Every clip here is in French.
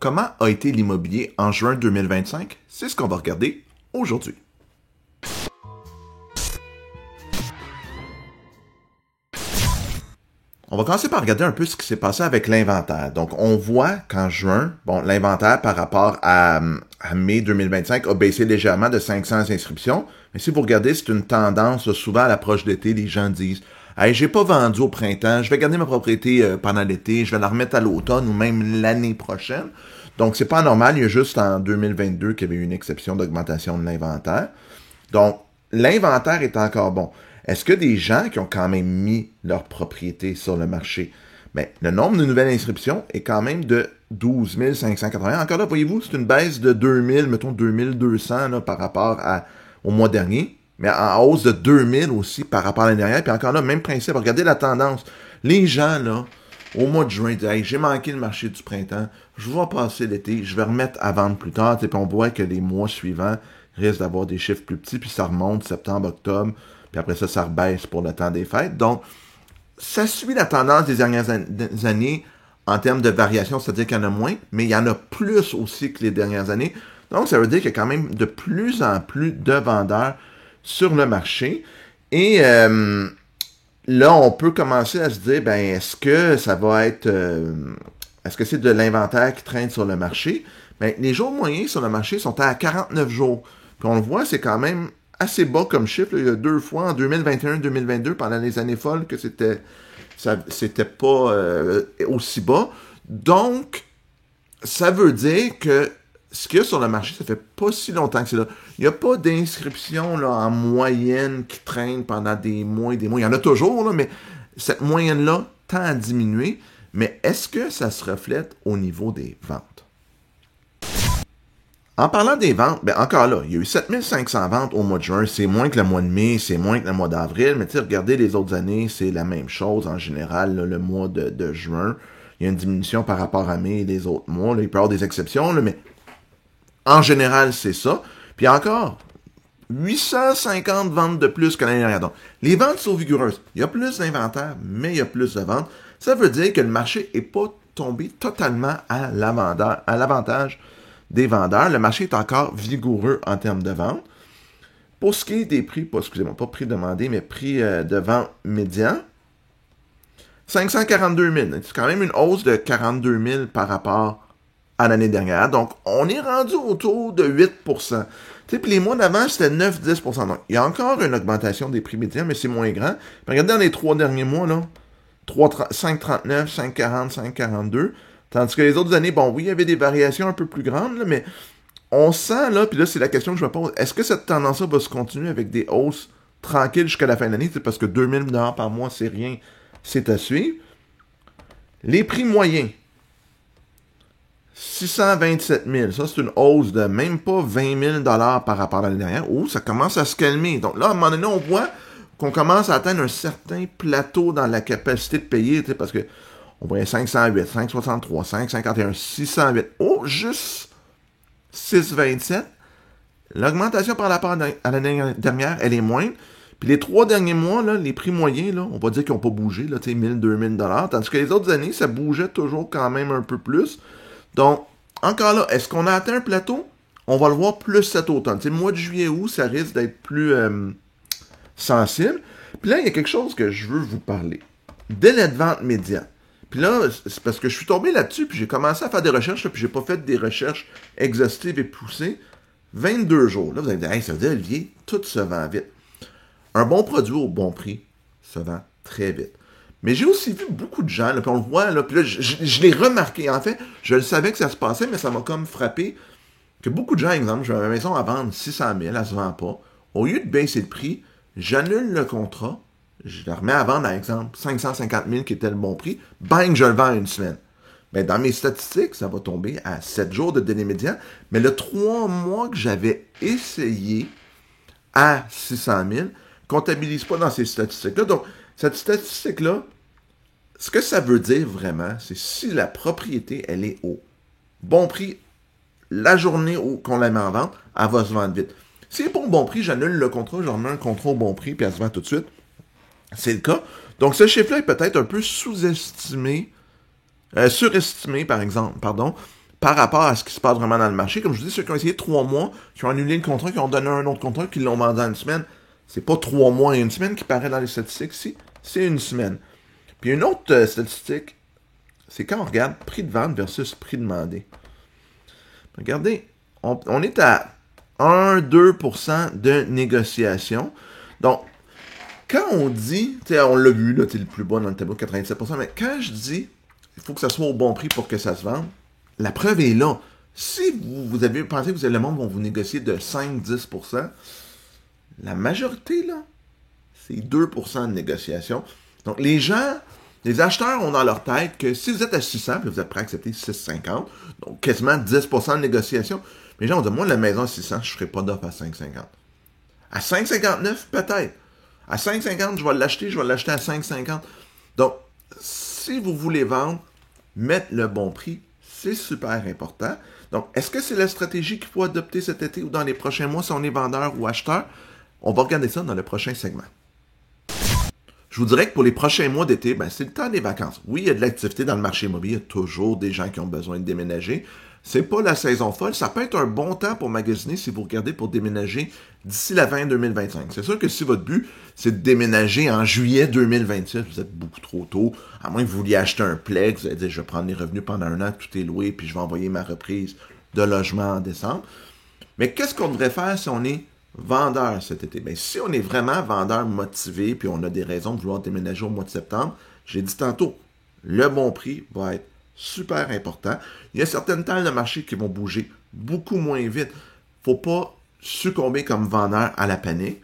Comment a été l'immobilier en juin 2025? C'est ce qu'on va regarder aujourd'hui. On va commencer par regarder un peu ce qui s'est passé avec l'inventaire. Donc, on voit qu'en juin, l'inventaire par rapport à mai 2025 a baissé légèrement de 500 inscriptions. Mais si vous regardez, c'est une tendance. Là, souvent, à l'approche d'été, les gens disent « Hey, j'ai pas vendu au printemps, je vais garder ma propriété pendant l'été, je vais la remettre à l'automne ou même l'année prochaine. » Donc, c'est pas normal. Il y a juste en 2022 qu'il y avait eu une exception d'augmentation de l'inventaire. Donc, l'inventaire est encore bon. Est-ce que des gens qui ont quand même mis leur propriété sur le marché, mais le nombre de nouvelles inscriptions est quand même de 12 580. Encore là, voyez-vous, c'est une baisse de 2000, mettons 2200 là, par rapport au mois dernier, mais en hausse de 2000 aussi par rapport à l'année dernière. Puis encore là, même principe, regardez la tendance. Les gens, là, au mois de juin, disent hey, « J'ai manqué le marché du printemps, je vais passer l'été, je vais remettre à vendre plus tard. » Puis on voit que les mois suivants risquent d'avoir des chiffres plus petits, puis ça remonte septembre, octobre. Puis après ça rebaisse pour le temps des fêtes. Donc, ça suit la tendance des dernières années en termes de variation, c'est-à-dire qu'il y en a moins, mais il y en a plus aussi que les dernières années. Donc, ça veut dire qu'il y a quand même de plus en plus de vendeurs sur le marché. Et là, on peut commencer à se dire, est-ce que ça va être... est-ce que c'est de l'inventaire qui traîne sur le marché? Les jours moyens sur le marché sont à 49 jours. Puis on le voit, c'est quand même assez bas comme chiffre. Là. Il y a 2 fois, en 2021-2022, pendant les années folles, que c'était pas aussi bas. Donc, ça veut dire que ce qu'il y a sur le marché, ça fait pas si longtemps que c'est là. Il n'y a pas d'inscription là, en moyenne qui traîne pendant des mois et des mois. Il y en a toujours, là, mais cette moyenne-là tend à diminuer. Mais est-ce que ça se reflète au niveau des ventes? En parlant des ventes, encore là, il y a eu 7500 ventes au mois de juin. C'est moins que le mois de mai, c'est moins que le mois d'avril. Mais tu sais, regardez les autres années, c'est la même chose en général. Là, le mois de juin, il y a une diminution par rapport à mai et les autres mois. Là, il peut y avoir des exceptions, là, mais en général, c'est ça. Puis encore, 850 ventes de plus que l'année dernière. Donc, les ventes sont vigoureuses. Il y a plus d'inventaire, mais il y a plus de ventes. Ça veut dire que le marché n'est pas tombé totalement à l'avantage des vendeurs. Le marché est encore vigoureux en termes de vente. Pour ce qui est des prix, pas prix demandé, mais prix de vente médian, 542 000. C'est quand même une hausse de 42 000 par rapport à l'année dernière. Donc, on est rendu autour de 8 puis les mois d'avant, c'était 9-10 Donc, il y a encore une augmentation des prix médians, mais c'est moins grand. Puis regardez dans les 3 derniers mois, là, 5,39, 5,40, 5,42. Tandis que les autres années, oui, il y avait des variations un peu plus grandes, là, mais on sent, là, puis là, c'est la question que je me pose, est-ce que cette tendance-là va se continuer avec des hausses tranquilles jusqu'à la fin de l'année? Parce que 2000 $ par mois, c'est rien, c'est à suivre. Les prix moyens, 627 000. Ça, c'est une hausse de même pas 20 000 $ par rapport à l'année dernière. Oh, ça commence à se calmer. Donc là, à un moment donné, on voit qu'on commence à atteindre un certain plateau dans la capacité de payer, parce que on voyait 508, 563, 551, 608. Oh, juste 627. L'augmentation par rapport à l'année dernière, elle est moindre. Puis les 3 derniers mois, là, les prix moyens, là, on va dire qu'ils n'ont pas bougé, là, 1000, 2000 $. Tandis que les autres années, ça bougeait toujours quand même un peu plus. Donc, encore là, est-ce qu'on a atteint un plateau? On va le voir plus cet automne. Le mois de juillet-août, ça risque d'être plus sensible. Puis là, il y a quelque chose que je veux vous parler. Délai de vente médian. Puis là, c'est parce que je suis tombé là-dessus, puis j'ai commencé à faire des recherches, là, puis j'ai pas fait des recherches exhaustives et poussées. 22 jours. Là, vous allez me dire, hey, ça veut dire, Olivier, tout se vend vite. Un bon produit au bon prix se vend très vite. Mais j'ai aussi vu beaucoup de gens, là, puis on le voit, là, puis là, je l'ai remarqué. En fait, je le savais que ça se passait, mais ça m'a comme frappé que beaucoup de gens, exemple, j'ai ma maison à vendre 600 000, elle se vend pas. Au lieu de baisser le prix, j'annule le contrat, je le remets à vendre, par exemple, 550 000 qui était le bon prix, bang, je le vends en une semaine. Dans mes statistiques, ça va tomber à 7 jours de délai médian, mais le 3 mois que j'avais essayé à 600 000 comptabilise pas dans ces statistiques-là. Donc, cette statistique-là, ce que ça veut dire vraiment, c'est si la propriété, elle est au bon prix, la journée qu'on la met en vente, elle va se vendre vite. Si elle n'est pas au bon prix, j'annule le contrat, je remets un contrat au bon prix, puis elle se vend tout de suite. C'est le cas. Donc, ce chiffre-là est peut-être un peu surestimé, par rapport à ce qui se passe vraiment dans le marché. Comme je vous dis, ceux qui ont essayé 3 mois, qui ont annulé le contrat, qui ont donné un autre contrat, qui l'ont vendu en une semaine, c'est pas 3 mois et une semaine qui paraît dans les statistiques ici, c'est une semaine. Puis une autre statistique, c'est quand on regarde prix de vente versus prix demandé. Regardez, on est à 1-2% de négociation. Donc, quand on dit, on l'a vu, là, le plus bas dans le tableau, 97%, mais quand je dis il faut que ça soit au bon prix pour que ça se vende, la preuve est là. Si vous avez pensé que le monde va vous négocier de 5-10%, la majorité, là, c'est 2% de négociation. Donc, les acheteurs ont dans leur tête que si vous êtes à 600, puis vous êtes prêt à accepter 6,50, donc quasiment 10% de négociation, les gens vont dire, moi, la maison à 600, je ne ferai pas d'offre à 5,50. À 5,59, peut-être. À 5,50, je vais l'acheter à 5,50. Donc, si vous voulez vendre, mettre le bon prix, c'est super important. Donc, est-ce que c'est la stratégie qu'il faut adopter cet été ou dans les prochains mois si on est vendeur ou acheteur? On va regarder ça dans le prochain segment. Je vous dirais que pour les prochains mois d'été, c'est le temps des vacances. Oui, il y a de l'activité dans le marché immobilier, il y a toujours des gens qui ont besoin de déménager. C'est pas la saison folle, ça peut être un bon temps pour magasiner si vous regardez pour déménager d'ici la fin 2025. C'est sûr que si votre but, c'est de déménager en juillet 2026, vous êtes beaucoup trop tôt, à moins que vous vouliez acheter un plex, vous allez dire, je vais prendre les revenus pendant un an, tout est loué, puis je vais envoyer ma reprise de logement en décembre. Mais qu'est-ce qu'on devrait faire si on est vendeur cet été? Si on est vraiment vendeur motivé, puis on a des raisons de vouloir déménager au mois de septembre, j'ai dit tantôt, le bon prix va être super important. Il y a certaines tailles de marché qui vont bouger beaucoup moins vite. Faut pas succomber comme vendeur à la panique.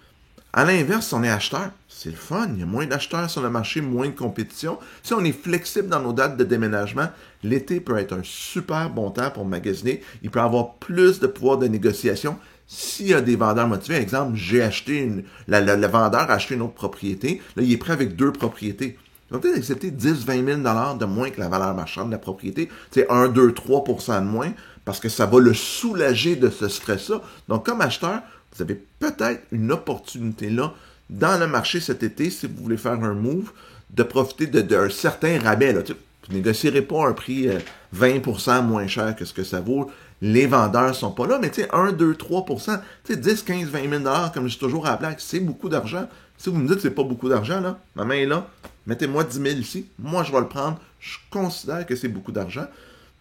À l'inverse, si on est acheteur, c'est le fun. Il y a moins d'acheteurs sur le marché, moins de compétition. Si on est flexible dans nos dates de déménagement, l'été peut être un super bon temps pour magasiner. Il peut y avoir plus de pouvoir de négociation s'il y a des vendeurs motivés. Exemple, le vendeur a acheté une autre propriété. Là, il est prêt avec 2 propriétés. Il va peut-être accepter 10-20 000 $ de moins que la valeur marchande de la propriété. C'est 1, 2, 3% de moins parce que ça va le soulager de ce stress-là. Donc, comme acheteur, vous avez peut-être une opportunité là dans le marché cet été, si vous voulez faire un move, de profiter d'un certain rabais. Là. Vous ne négocierez pas un prix 20% moins cher que ce que ça vaut. Les vendeurs ne sont pas là, mais 1, 2, 3%, 10, 15, 20 000 $, comme je dis toujours à la blague, c'est beaucoup d'argent. Si vous me dites que c'est pas beaucoup d'argent, là, ma main est là, mettez-moi 10 000 ici, moi je vais le prendre, je considère que c'est beaucoup d'argent.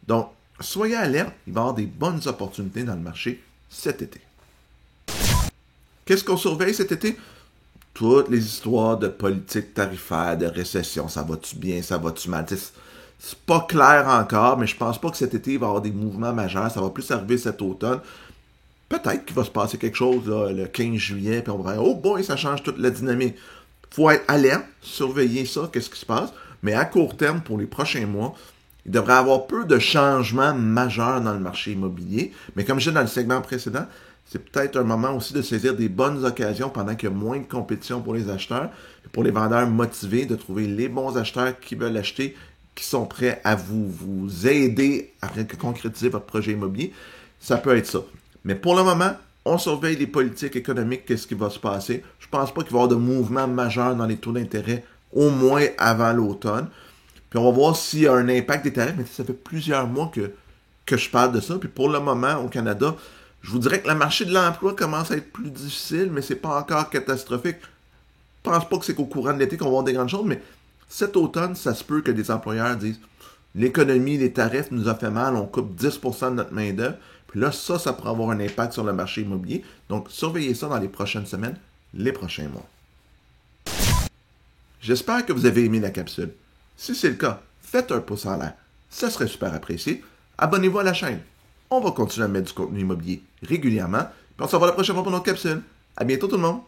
Donc, soyez alerte, il va y avoir des bonnes opportunités dans le marché cet été. Qu'est-ce qu'on surveille cet été? Toutes les histoires de politique tarifaire, de récession, ça va-tu bien, ça va-tu mal? C'est pas clair encore, mais je pense pas que cet été, il va y avoir des mouvements majeurs, ça va plus arriver cet automne. Peut-être qu'il va se passer quelque chose là, le 15 juillet, puis on va dire, oh boy, ça change toute la dynamique. Faut être alerte, surveiller ça, qu'est-ce qui se passe. Mais à court terme, pour les prochains mois, il devrait y avoir peu de changements majeurs dans le marché immobilier. Mais comme je disais dans le segment précédent, c'est peut-être un moment aussi de saisir des bonnes occasions pendant qu'il y a moins de compétition pour les acheteurs, et pour les vendeurs motivés, de trouver les bons acheteurs qui veulent acheter, qui sont prêts à vous aider à concrétiser votre projet immobilier. Ça peut être ça. Mais pour le moment, on surveille les politiques économiques, qu'est-ce qui va se passer. Je ne pense pas qu'il va y avoir de mouvement majeur dans les taux d'intérêt, au moins avant l'automne. Puis on va voir s'il y a un impact des tarifs, mais ça fait plusieurs mois que je parle de ça. Puis pour le moment, au Canada, je vous dirais que le marché de l'emploi commence à être plus difficile, mais c'est pas encore catastrophique. Je pense pas que c'est qu'au courant de l'été qu'on va voir des grandes choses, mais cet automne, ça se peut que des employeurs disent l'économie, les tarifs nous a fait mal, on coupe 10% de notre main-d'œuvre. Puis là, ça pourrait avoir un impact sur le marché immobilier. Donc, surveillez ça dans les prochaines semaines, les prochains mois. J'espère que vous avez aimé la capsule. Si c'est le cas, faites un pouce en l'air. Ça serait super apprécié. Abonnez-vous à la chaîne. On va continuer à mettre du contenu immobilier régulièrement. Puis on se revoit la prochaine fois pour notre capsule. À bientôt tout le monde!